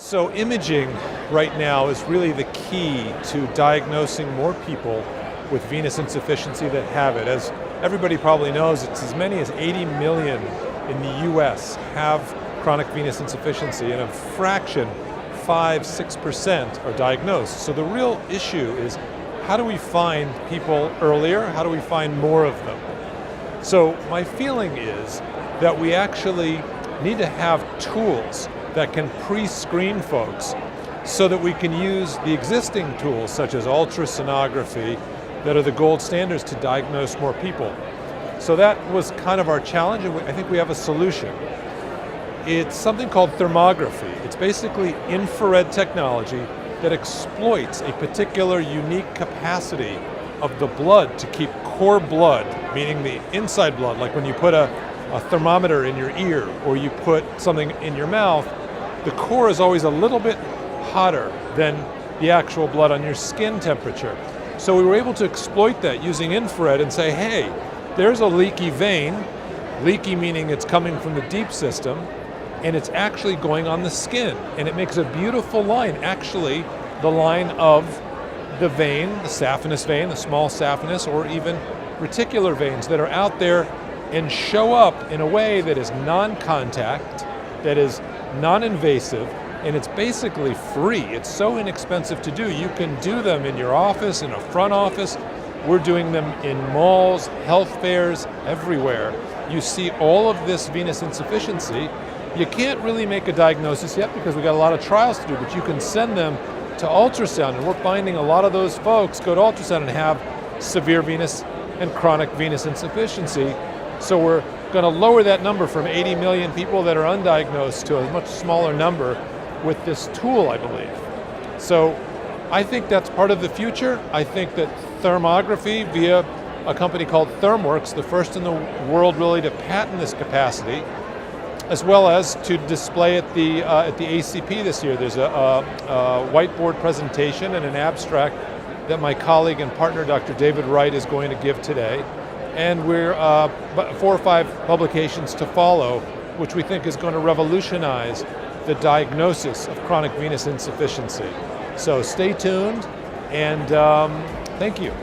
So imaging right now is really the key to diagnosing more people with venous insufficiency that have it. As everybody probably knows, it's as many as 80 million in the US have chronic venous insufficiency, and a fraction, 5–6%, are diagnosed. So the real issue is, how do we find people earlier? How do we find more of them? So my feeling is that we actually need to have tools that can pre-screen folks so that we can use the existing tools such as ultrasonography that are the gold standards to diagnose more people. So that was kind of our challenge, and I think we have a solution. It's something called thermography. It's basically infrared technology that exploits a particular unique capacity of the blood to keep core blood, meaning the inside blood, like when you put a thermometer in your ear or you put something in your mouth, the core is always a little bit hotter than the actual blood on your skin temperature. So we were able to exploit that using infrared and say, hey, there's a leaky vein, leaky meaning it's coming from the deep system, and it's actually going on the skin. And it makes a beautiful line, actually the line of the vein, the saphenous vein, the small saphenous, or even reticular veins that are out there and show up in a way that is non-contact, that is non-invasive, and it's basically free. It's so inexpensive to do. You can do them in your office, in a front office. We're doing them in malls, health fairs, everywhere. You see all of this venous insufficiency. You can't really make a diagnosis yet because we've got a lot of trials to do, but you can send them to ultrasound, and we're finding a lot of those folks go to ultrasound and have severe venous and chronic venous insufficiency. So we're going to lower that number from 80 million people that are undiagnosed to a much smaller number with this tool, I believe. So I think that's part of the future. I think that thermography via a company called Thermex, the first in the world really to patent this capacity, as well as to display at the ACP this year. There's a whiteboard presentation and an abstract that my colleague and partner, Dr. David Wright, is going to give today. And we're 4 or 5 publications to follow, which we think is going to revolutionize the diagnosis of chronic venous insufficiency. So stay tuned, and thank you.